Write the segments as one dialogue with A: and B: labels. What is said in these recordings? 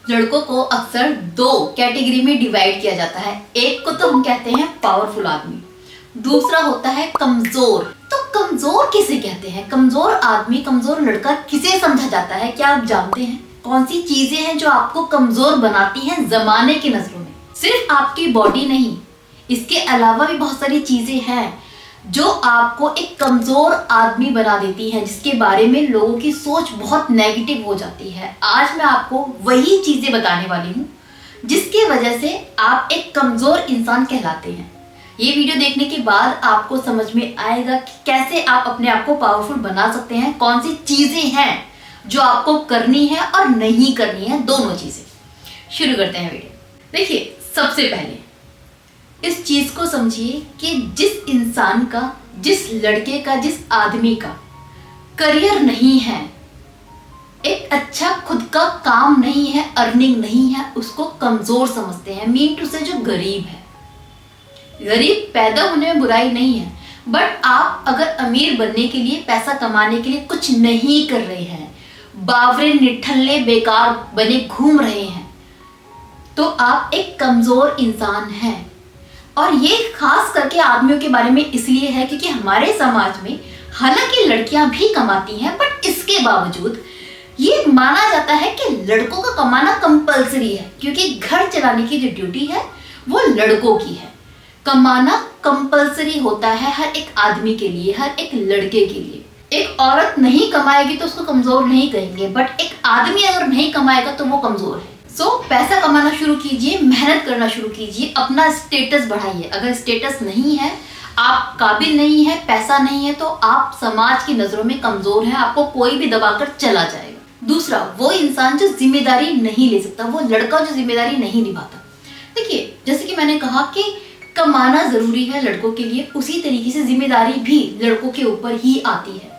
A: लड़कों को अक्सर दो कैटेगरी में डिवाइड किया जाता है। एक को तो हम कहते हैं पावरफुल आदमी, दूसरा होता है कमजोर। तो कमजोर किसे कहते हैं? कमजोर आदमी, कमजोर लड़का किसे समझा जाता है? क्या आप जानते हैं कौन सी चीजें हैं जो आपको कमजोर बनाती हैं जमाने की नजरों में? सिर्फ आपकी बॉडी नहीं, इसके अलावा भी बहुत सारी चीजें हैं जो आपको एक कमजोर आदमी बना देती हैं, जिसके बारे में लोगों की सोच बहुत नेगेटिव हो जाती है। आज मैं आपको वही चीजें बताने वाली हूँ जिसकी वजह से आप एक कमजोर इंसान कहलाते हैं। ये वीडियो देखने के बाद आपको समझ में आएगा कि कैसे आप अपने आप को पावरफुल बना सकते हैं, कौन सी चीजें हैं जो आपको करनी है और नहीं करनी है, दोनों चीजें। शुरू करते हैं वीडियो। देखिए, सबसे पहले इस चीज को समझिए कि जिस इंसान का, जिस लड़के का, जिस आदमी का करियर नहीं है, एक अच्छा खुद का काम नहीं है, अर्निंग नहीं है, उसको कमजोर समझते हैं। मीन टू से जो गरीब है, गरीब पैदा होने में बुराई नहीं है, बट आप अगर अमीर बनने के लिए, पैसा कमाने के लिए कुछ नहीं कर रहे हैं, बावरे निठल्ले बेकार बने घूम रहे हैं, तो आप एक कमजोर इंसान हैं। और ये खास करके आदमियों के बारे में इसलिए है क्योंकि हमारे समाज में हालांकि लड़कियां भी कमाती हैं, बट इसके बावजूद ये माना जाता है कि लड़कों का कमाना कंपलसरी है, क्योंकि घर चलाने की जो ड्यूटी है वो लड़कों की है। कमाना कंपलसरी होता है हर एक आदमी के लिए, हर एक लड़के के लिए। एक औरत नहीं कमाएगी तो उसको कमजोर नहीं कहेंगे, बट एक आदमी अगर नहीं कमाएगा तो वो कमजोर है। सो पैसा कमाना शुरू कीजिए, मेहनत करना शुरू कीजिए, अपना स्टेटस बढ़ाइए। अगर स्टेटस नहीं है, आप काबिल नहीं है, पैसा नहीं है, तो आप समाज की नजरों में कमजोर हैं, आपको कोई भी दबाकर चला जाएगा। दूसरा, वो इंसान जो जिम्मेदारी नहीं ले सकता, वो लड़का जो जिम्मेदारी नहीं निभाता। देखिए, जैसे कि मैंने कहा कि कमाना जरूरी है लड़कों के लिए, उसी तरीके से जिम्मेदारी भी लड़कों के ऊपर ही आती है।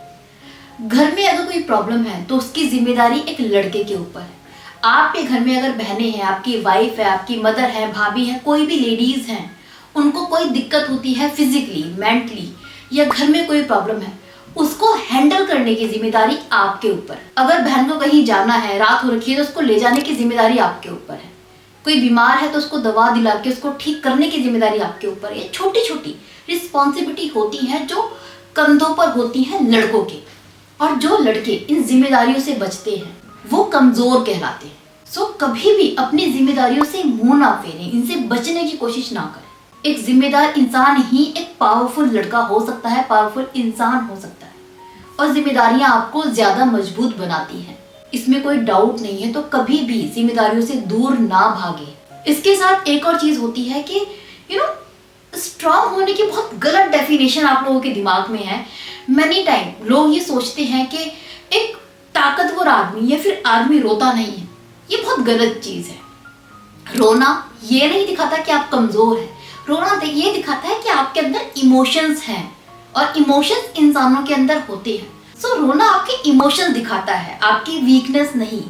A: घर में अगर कोई प्रॉब्लम है तो उसकी जिम्मेदारी एक लड़के के ऊपर है। आपके घर में अगर बहनें हैं, आपकी वाइफ है, आपकी मदर है, भाभी है, कोई भी लेडीज हैं, उनको कोई दिक्कत होती है फिजिकली, मेंटली, या घर में कोई प्रॉब्लम है, उसको हैंडल करने की जिम्मेदारी आपके ऊपर। अगर बहन को कहीं जाना है, रात हो रखी है, तो उसको ले जाने की जिम्मेदारी आपके ऊपर है। कोई बीमार है तो उसको दवा दिला के उसको ठीक करने की जिम्मेदारी आपके ऊपर है। ये छोटी छोटी रिस्पॉन्सिबिलिटी होती है जो कंधों पर होती है लड़कों के, और जो लड़के इन जिम्मेदारियों से बचते हैं वो कमजोर कहलाते हैं। सो कभी भी अपनी जिम्मेदारियों से मुंह ना फेरें, इनसे बचने की कोशिश ना करें। एक जिम्मेदार इंसान ही एक पावरफुल लड़का हो सकता है, पावरफुल इंसान हो सकता है, और जिम्मेदारियां आपको ज्यादा मजबूत बनाती हैं, इसमें कोई डाउट नहीं है। तो कभी भी जिम्मेदारियों से दूर ना भागे। इसके साथ एक और चीज होती है कि स्ट्रांग होने की बहुत गलत डेफिनेशन आप लोगों के दिमाग में है। मैनी टाइम लोग ये सोचते हैं कि एक ताकतवर आदमी या फिर आदमी रोता नहीं है। ये बहुत गलत चीज है। रोना ये नहीं दिखाता कि आप कमजोर हैं, रोना ये दिखाता है कि आपके अंदर इमोशंस हैं, और इमोशंस इंसानों के अंदर होते हैं। सो रोना आपके इमोशंस दिखाता है, आपकी वीकनेस नहीं।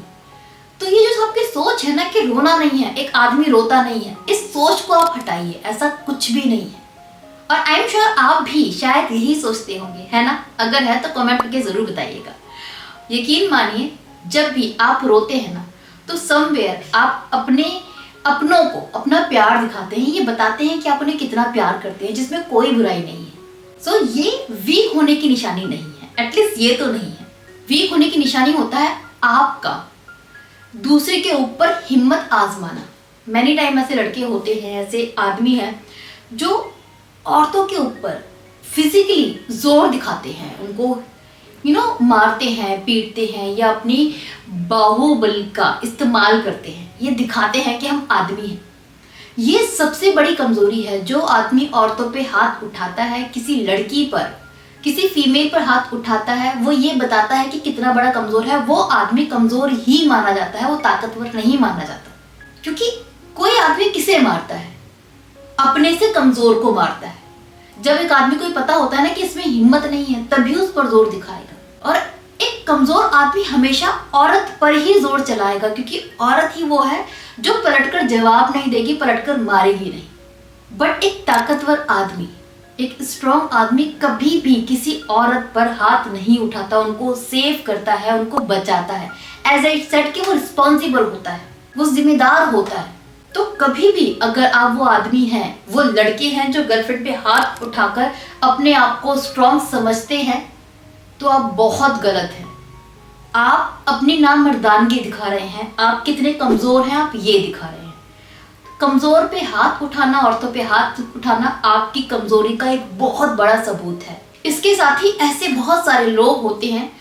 A: तो ये जो आपकी सोच है ना कि रोना नहीं है, एक आदमी रोता नहीं है, इस सोच को आप हटाइए, ऐसा कुछ भी नहीं है। और आई एम श्योर आप भी शायद यही सोचते होंगे, है ना? अगर है तो कमेंट करके जरूर बताइएगा। यकीन मानिए, जब भी आप रोते हैं ना, तो समवेयर आप अपनों को अपना प्यार दिखाते हैं, ये बताते हैं कि आप उन्हें कितना प्यार करते हैं, जिसमें कोई बुराई नहीं है। सो ये वीक होने की निशानी नहीं है, एटलीस्ट ये तो नहीं है। वीक होने की निशानी होता है आपका दूसरे के ऊपर हिम्मत आजमाना। मैनी टाइम ऐसे लड़के होते हैं, ऐसे आदमी हैं जो औरतों के ऊपर फिजिकली जोर दिखाते हैं, उनको मारते हैं, पीटते हैं, या अपनी बाहुबल का इस्तेमाल करते हैं। ये दिखाते हैं कि हम आदमी हैं। ये सबसे बड़ी कमजोरी है। जो आदमी औरतों पे हाथ उठाता है, किसी लड़की पर, किसी फीमेल पर हाथ उठाता है, वो ये बताता है कि कितना बड़ा कमजोर है। वो आदमी कमजोर ही माना जाता है, वो ताकतवर नहीं माना जाता। क्योंकि कोई आदमी किसे मारता है? अपने से कमजोर को मारता है। जब एक आदमी को पता होता है ना कि इसमें हिम्मत नहीं है, तभी उस पर जोर दिखाएगा। और एक कमजोर आदमी हमेशा औरत पर ही जोर चलाएगा, क्योंकि औरत ही वो है जो पलटकर जवाब नहीं देगी, पलटकर मारेगी नहीं। बट एक ताकतवर आदमी, एक स्ट्रॉन्ग आदमी कभी भी किसी औरत पर हाथ नहीं उठाता, उनको सेव करता है, उनको बचाता है। एज आई सेड कि वो रिस्पॉन्सिबल होता है। वो जिम्मेदार होता है। तो कभी भी अगर आप वो आदमी हैं, वो लड़के हैं जो गर्लफ्रेंड पे हाथ उठाकर अपने आप को स्ट्रॉन्ग समझते हैं, तो आप बहुत गलत हैं। आप अपनी नामर्दानगी दिखा रहे हैं, आप कितने कमजोर हैं आप ये दिखा रहे हैं। कमजोर पे हाथ उठाना, औरतों पे हाथ उठाना आपकी कमजोरी का एक बहुत बड़ा सबूत है। इसके साथ ही ऐसे बहुत सारे लोग होते हैं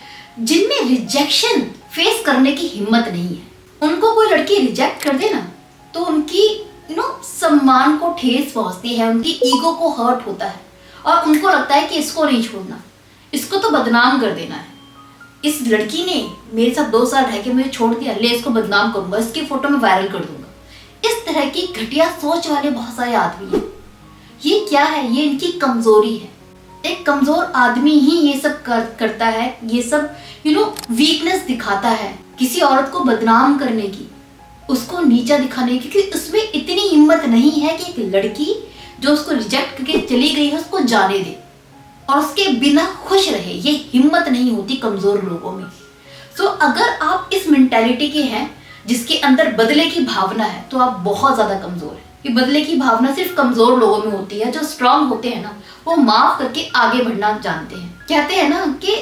A: जिनमें रिजेक्शन फेस करने की हिम्मत नहीं है। उनको कोई लड़की रिजेक्ट कर दे ना, तो उनकी सम्मान को ठेस पहुंचती है, उनकी ईगो को हर्ट होता है और उनको लगता है कि इसको नहीं छोड़ना, इसको तो बदनाम कर देना है। इस लड़की ने मेरे साथ 2 साल रह के मुझे छोड़ दिया, ले इसको बदनाम करूंगा, इसकी फोटो में वायरल कर दूंगा। इस तरह की घटिया सोच वाले बहुत सारे आदमी हैं। ये क्या है? ये इनकी कमजोरी है। एक कमजोर आदमी ही ये सब करता है, ये सब वीकनेस दिखाता है, किसी औरत को बदनाम करने की, उसको नीचा दिखाने की, क्योंकि उसमें इतनी हिम्मत नहीं है कि एक लड़की जो उसको रिजेक्ट करके चली गई है उसको जाने दे और उसके बिना खुश रहे। ये हिम्मत नहीं होती कमजोर लोगों में। सो अगर आप इस मेंटालिटी के हैं जिसके अंदर बदले की भावना है, तो आप बहुत ज्यादा कमजोर हैं। ये बदले की भावना सिर्फ कमजोर लोगों में होती है। जो स्ट्रांग होते हैं ना, वो माफ करके आगे बढ़ना जानते हैं। कहते हैं ना कि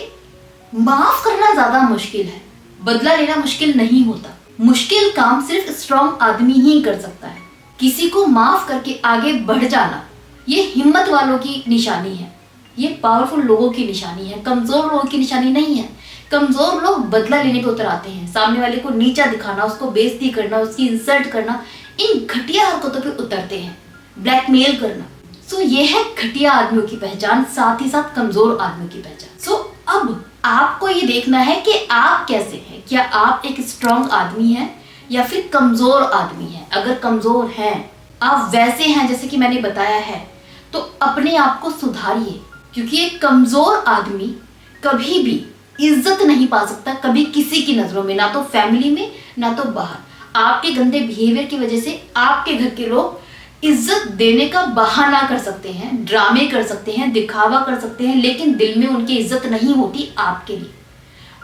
A: माफ करना ज्यादा मुश्किल है, बदला लेना मुश्किल नहीं होता। मुश्किल काम सिर्फ स्ट्रांग आदमी ही कर सकता है। किसी को माफ करके आगे बढ़ जाना, ये हिम्मत वालों की निशानी है, ये पावरफुल लोगों की निशानी है, कमजोर लोगों की निशानी नहीं है। कमजोर लोग बदला लेने पे उतर आते हैं, सामने वाले को नीचा दिखाना, उसको बेइज्जती करना, उसकी इंसल्ट करना, इन घटिया हरकतों पे उतरते हैं, ब्लैकमेल करना। सो ये है घटिया आदमियों की पहचान, साथ ही साथ कमजोर आदमियों की पहचान। सो अब आपको ये देखना है कि आप कैसे हैं। क्या आप एक स्ट्रांग आदमी हैं या फिर कमजोर आदमी हैं? अगर कमजोर हैं, आप वैसे हैं जैसे कि मैंने बताया है, तो अपने आप को सुधारिए, क्योंकि एक कमजोर आदमी कभी भी इज्जत नहीं पा सकता, कभी किसी की नजरों में, ना तो फैमिली में ना तो बाहर। आपके गंदे बिहेवियर की वजह से आपके घर के लोग इज्जत देने का बहाना कर सकते हैं, ड्रामे कर सकते हैं, दिखावा कर सकते हैं, लेकिन दिल में उनकी इज्जत नहीं होती आपके लिए।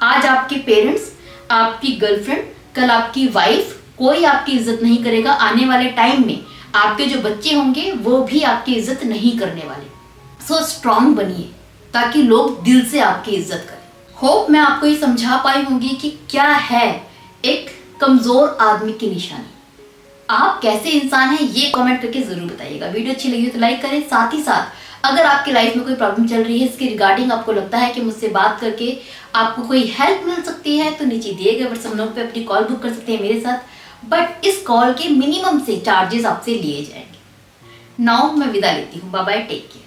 A: आज आपके पेरेंट्स, आपकी गर्लफ्रेंड, कल आपकी वाइफ, कोई आपकी इज्जत नहीं करेगा। आने वाले टाइम में आपके जो बच्चे होंगे वो भी आपकी इज्जत नहीं करने वाले। सो स्ट्रांग बनिए ताकि लोग दिल से आपकी इज्जत करें। होप मैं आपको ये समझा पाई होंगी कि क्या है एक कमजोर आदमी की निशानी। आप कैसे इंसान हैं ये कमेंट करके जरूर बताइएगा। वीडियो अच्छी लगी हो तो लाइक करें। साथ ही साथ अगर आपकी लाइफ में कोई प्रॉब्लम चल रही है, इसके रिगार्डिंग आपको लगता है कि मुझसे बात करके आपको कोई हेल्प मिल सकती है, तो नीचे दिए गए व्हाट्सएप नंबर पे अपनी कॉल बुक कर सकते हैं मेरे साथ। बट इस कॉल के मिनिमम से चार्जेस आपसे लिए जाएंगे। नाउ मैं विदा लेती हूँ। Bye bye, take care.